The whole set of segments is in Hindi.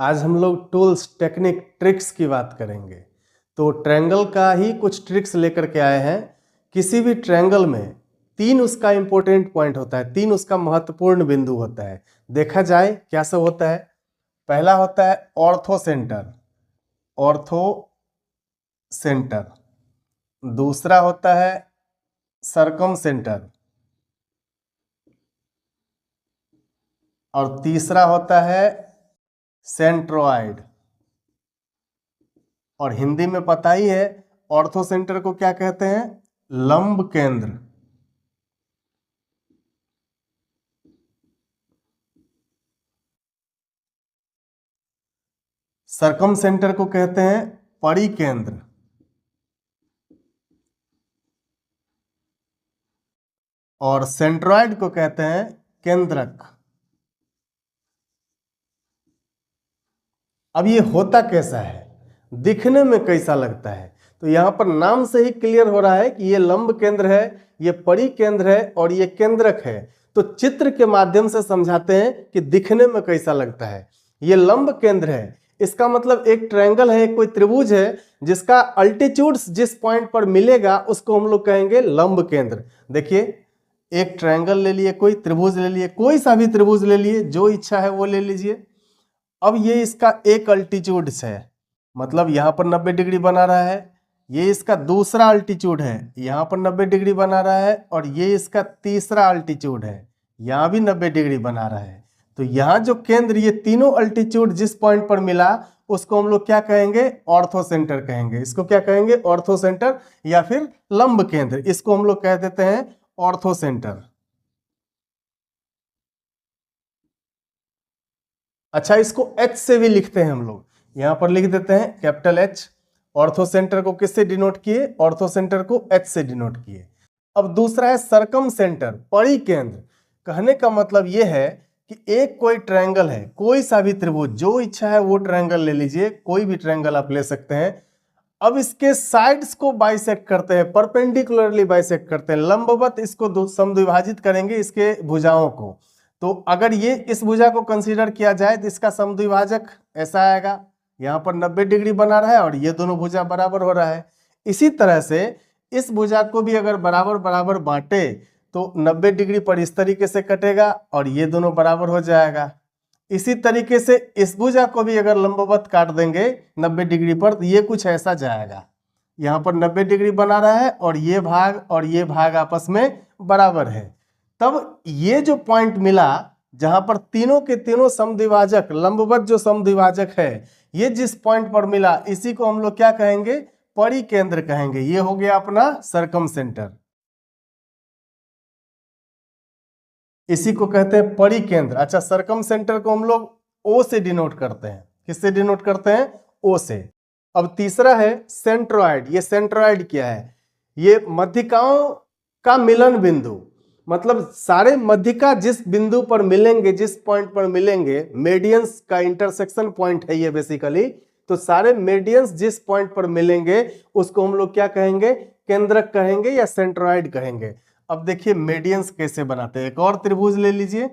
आज हम लोग टूल्स, टेक्निक, ट्रिक्स की बात करेंगे। तो ट्रायंगल का ही कुछ ट्रिक्स लेकर के आए हैं। किसी भी ट्रायंगल में तीन उसका इंपॉर्टेंट पॉइंट होता है, तीन उसका महत्वपूर्ण बिंदु होता है। देखा जाए क्या सब होता है। पहला होता है ऑर्थो सेंटर, ऑर्थो सेंटर। दूसरा होता है सरकम सेंटर और तीसरा होता है सेंट्रोइड। और हिंदी में पता ही है ऑर्थो सेंटर को क्या कहते हैं, लंब केंद्र। सरकम सेंटर को कहते हैं परिकेंद्र। और सेंट्रॉइड को कहते हैं केंद्रक। अब ये होता कैसा है, दिखने में कैसा लगता है, तो यहां पर नाम से ही क्लियर हो रहा है कि ये लंब केंद्र है, ये परिकेंद्र है और ये केंद्रक है। तो चित्र के माध्यम से समझाते हैं कि दिखने में कैसा लगता है। ये लंब केंद्र है, इसका मतलब एक ट्रायंगल है, कोई त्रिभुज है जिसका अल्टीट्यूड्स जिस पॉइंट पर मिलेगा उसको हम लोग कहेंगे लंब केंद्र। देखिए एक ट्रायंगल ले लिए, कोई त्रिभुज ले लिए, कोई सा भी त्रिभुज ले लिए, जो इच्छा है वो ले लीजिए। अब ये इसका एक अल्टीट्यूड है, मतलब यहाँ पर 90 डिग्री बना रहा है। ये इसका दूसरा अल्टीट्यूड है, यहाँ पर 90 डिग्री बना रहा है। और ये इसका तीसरा अल्टीट्यूड है, यहाँ भी 90 डिग्री बना रहा है। तो यहाँ जो केंद्र, ये तीनों अल्टीट्यूड जिस पॉइंट पर मिला उसको हम लोग क्या कहेंगे, ऑर्थो सेंटर कहेंगे। इसको क्या कहेंगे, ऑर्थो सेंटर या फिर लंब केंद्र। इसको हम लोग कह देते हैं ऑर्थो सेंटर। अच्छा, इसको H से भी लिखते हैं हम लोग, यहां पर लिख देते हैं कैपिटल H। ऑर्थो सेंटर को किससे डिनोट किए, ऑर्थो सेंटर को H से डिनोट किए। अब दूसरा है सरकम सेंटर, परिकेंद्र। कहने का मतलब यह है कि एक कोई ट्रायंगल है, कोई सा भी त्रिभुज, जो इच्छा है वो ट्रायंगल ले लीजिए, कोई भी ट्रायंगल आप ले सकते हैं। अब इसके साइड्स को बाइसेक्ट करते हैं, परपेंडिकुलरली बाइसेक्ट करते हैं, लंबवत इसको समद्विभाजित करेंगे इसके भुजाओं को। तो अगर ये इस भुजा को कंसीडर किया जाए तो इसका समद्विभाजक ऐसा आएगा, यहाँ पर 90 डिग्री बना रहा है और ये दोनों भुजा बराबर हो रहा है। इसी तरह से इस भुजा को भी अगर बराबर बराबर बांटे तो 90 डिग्री पर इस तरीके से कटेगा और ये दोनों बराबर हो जाएगा। इसी तरीके से इस भुजा को भी अगर लंबवत काट देंगे 90 डिग्री पर तो ये कुछ ऐसा जाएगा। यहाँ पर 90 डिग्री बना रहा है और ये भाग आपस में बराबर है। तब ये जो पॉइंट मिला जहां पर तीनों के तीनों समद्विभाजक, लंबवत जो समद्विभाजक है, ये जिस पॉइंट पर मिला इसी को हम लोग क्या कहेंगे, परिकेंद्र कहेंगे। ये हो गया अपना सरकम सेंटर, इसी को कहते हैं परिकेंद्र। अच्छा, सरकम सेंटर को हम लोग O से डिनोट करते हैं। किससे डिनोट करते हैं, O से। अब तीसरा है सेंट्रोइड। ये सेंट्रोइड क्या है, ये मध्यिकाओं का मिलन बिंदु, मतलब सारे मध्यिका जिस बिंदु पर मिलेंगे, जिस पॉइंट पर मिलेंगे, मेडियंस का इंटरसेक्शन पॉइंट है ये बेसिकली। तो सारे मेडियंस जिस पॉइंट पर मिलेंगे उसको हम लोग क्या कहेंगे, केंद्रक कहेंगे या सेंट्रोइड कहेंगे। अब देखिए मेडियंस कैसे बनाते हैं। एक और त्रिभुज ले लीजिए,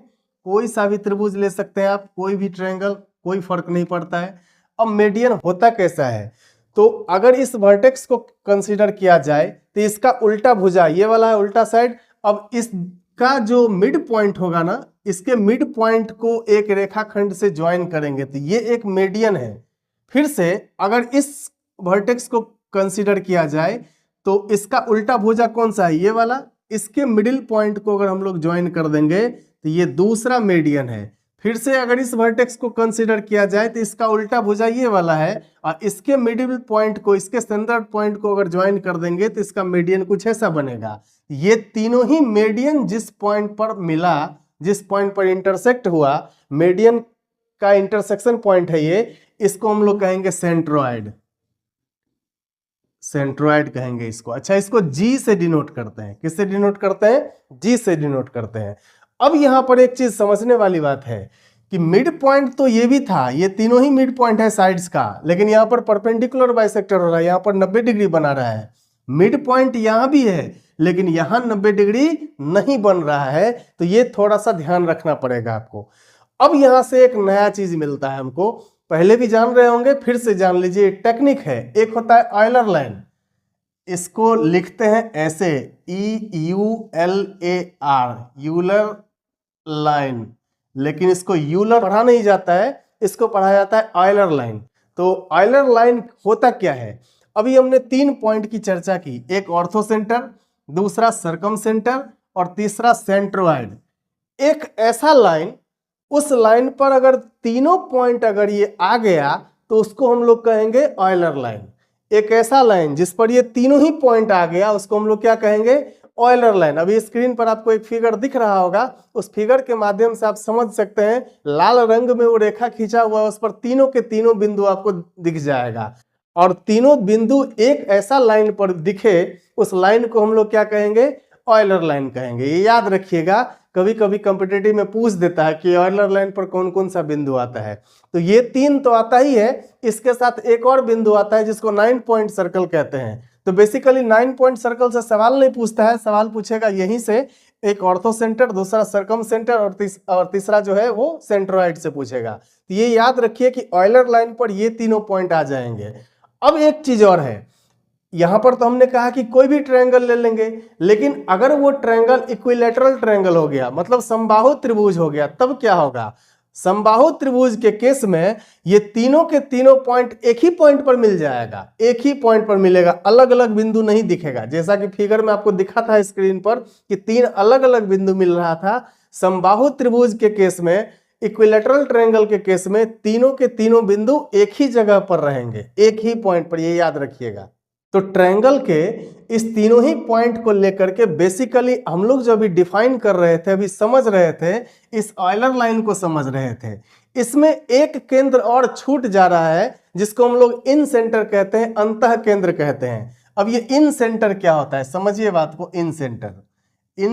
कोई सा भी त्रिभुज ले सकते हैं आप, कोई भी ट्रायंगल, कोई फर्क नहीं पड़ता है। अब मेडियन होता कैसा है, तो अगर इस वर्टेक्स को कंसीडर किया जाए तो इसका उल्टा भुजा ये वाला है, उल्टा साइड। अब इसका जो मिड पॉइंट होगा ना, इसके मिड पॉइंट को एक रेखाखंड से ज्वाइन करेंगे तो ये एक मेडियन है। फिर से अगर इस वर्टेक्स को कंसीडर किया जाए तो इसका उल्टा भुजा कौन सा है, ये वाला। इसके मिडिल पॉइंट को अगर हम लोग ज्वाइन कर देंगे तो ये दूसरा मेडियन है। फिर से अगर इस वर्टेक्स को कंसीडर किया जाए तो इसका उल्टा भुजा ये वाला है, और इसके मिडिल पॉइंट को, इसके सेंटर पॉइंट को अगर ज्वाइन कर देंगे तो इसका मेडियन कुछ ऐसा बनेगा। ये तीनों ही मेडियन जिस पॉइंट पर मिला, जिस पॉइंट पर इंटरसेक्ट हुआ, मेडियन का इंटरसेक्शन पॉइंट है ये, इसको हम लोग कहेंगे सेंट्रोइड। सेंट्रोइड कहेंगे इसको। अच्छा, इसको G से डिनोट करते हैं। किससे डिनोट करते हैं, G से डिनोट करते हैं। अब यहां पर एक चीज समझने वाली बात है कि मिड पॉइंट तो ये भी था, ये तीनों ही मिड पॉइंट है साइड्स का, लेकिन यहां पर परपेंडिकुलर बाइसेक्टर हो रहा है, यहां पर 90 डिग्री बना रहा है। मिड पॉइंट यहां भी है लेकिन यहां 90 डिग्री नहीं बन रहा है, तो ये थोड़ा सा ध्यान रखना पड़ेगा आपको। अब यहां से एक नया चीज मिलता है हमको पहले भी जान रहे होंगे, फिर से जान लीजिए, टेक्निक है। एक होता है ऑयलर लाइन, इसको लिखते हैं ऐसे EULAR, यूलर लाइन, लेकिन इसको यूलर पढ़ा नहीं जाता है, इसको पढ़ा जाता है ऑयलर लाइन। तो ऑयलर लाइन होता क्या है? अभी हमने 3 पॉइंट की चर्चा की, एक ऑर्थो सेंटर, दूसरा सरकम सेंटर और तीसरा सेंट्रोइड। एक ऐसा लाइन, उस लाइन पर अगर तीनों पॉइंट अगर ये आ गया तो उसको हम लोग कहेंगे ऑयलर लाइन। एक ऐसा लाइन जिस पर ये तीनों ही पॉइंट आ गया उसको हम लोग क्या कहेंगे? Euler line. अभी स्क्रीन पर आपको एक फिगर दिख रहा होगा, उस फिगर के माध्यम से आप समझ सकते हैं, लाल रंग में वो रेखा खींचा हुआ है, उस पर तीनों के तीनों बिंदु आपको दिख जाएगा। और तीनों बिंदु एक ऐसा लाइन पर दिखे, उस लाइन को हम लोग क्या कहेंगे? ऑयलर लाइन कहेंगे। ये याद रखिएगा, कभी कभी कॉम्पिटिटिव में पूछ देता है कि ऑयलर लाइन पर कौन कौन सा बिंदु आता है। तो ये 3 तो आता ही है, इसके साथ एक और बिंदु आता है जिसको 9 पॉइंट सर्कल कहते हैं। तो बेसिकली 9 पॉइंट सर्कल से सवाल नहीं पूछता है, सवाल पूछेगा यहीं से, एक ऑर्थो सेंटर, दूसरा सरकम सेंटर और तीसरा जो है वो सेंट्रोइड से पूछेगा। तो ये याद रखिए कि ऑयलर लाइन पर ये तीनों पॉइंट आ जाएंगे। अब एक चीज और है, यहां पर तो हमने कहा कि कोई भी ट्रायंगल ले लेंगे, लेकिन अगर वो ट्रायंगल इक्विलैटरल ट्रायंगल हो गया, मतलब समबाहु त्रिभुज हो गया, तब क्या होगा? समबाहु त्रिभुज के केस में ये तीनों के तीनों पॉइंट एक ही पॉइंट पर मिल जाएगा, एक ही पॉइंट पर मिलेगा, अलग अलग बिंदु नहीं दिखेगा। जैसा कि फिगर में आपको दिखा था स्क्रीन पर कि 3 अलग अलग बिंदु मिल रहा था। समबाहु त्रिभुज के केस में, इक्विलैटरल ट्रायंगल के केस में तीनों के तीनों बिंदु एक ही जगह पर रहेंगे, एक ही पॉइंट पर, ये याद रखिएगा। तो ट्रायंगल के इस तीनों ही पॉइंट को लेकर के बेसिकली हम लोग जो अभी डिफाइन कर रहे थे, अभी समझ रहे थे, इस ऑयलर लाइन को समझ रहे थे। इसमें एक केंद्र और छूट जा रहा है जिसको हम लोग इन सेंटर कहते हैं, अंतः केंद्र कहते हैं। अब ये इन सेंटर क्या होता है, समझिए बात को। इन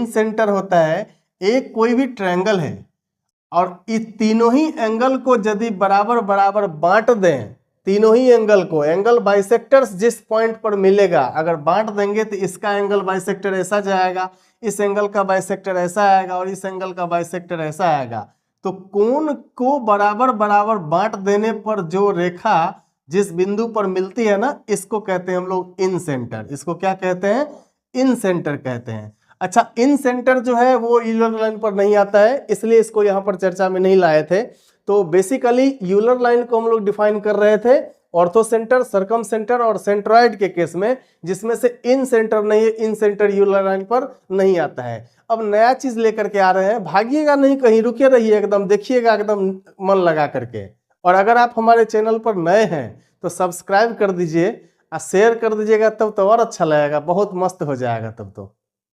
सेंटर होता है, एक कोई भी ट्रायंगल है और इस तीनों ही एंगल को यदि बराबर बराबर बांट दें, तीनों ही एंगल को, एंगल बाइसेक्टर्स जिस पॉइंट पर मिलेगा अगर बांट देंगे तो इसका एंगल बाइसेक्टर ऐसा जाएगा, इस एंगल का बाइसेक्टर ऐसा आएगा और इस एंगल का बाइसेक्टर ऐसा आएगा। तो कोण को बराबर बराबर बांट देने पर जो रेखा जिस बिंदु पर मिलती है ना, इसको कहते हैं हम लोग इन सेंटर। इसको क्या कहते हैं? इन सेंटर कहते हैं। अच्छा, इन सेंटर जो है वो यूलर लाइन पर नहीं आता है, इसलिए इसको यहाँ पर चर्चा में नहीं लाए थे। तो बेसिकली यूलर लाइन को हम लोग डिफाइन कर रहे थे ऑर्थो सेंटर, सरकम सेंटर और सेंट्रॉइड के केस में, जिसमें से इन सेंटर नहीं है, इन सेंटर यूलर लाइन पर नहीं आता है। अब नया चीज लेकर के आ रहे हैं, भागिएगा नहीं कहीं, रुके रहिए एकदम, देखिएगा एकदम मन लगा करके। और अगर आप हमारे चैनल पर नए हैं तो सब्सक्राइब कर दीजिए और शेयर कर दीजिएगा, तब तो और अच्छा लगेगा, बहुत मस्त हो जाएगा तब तो।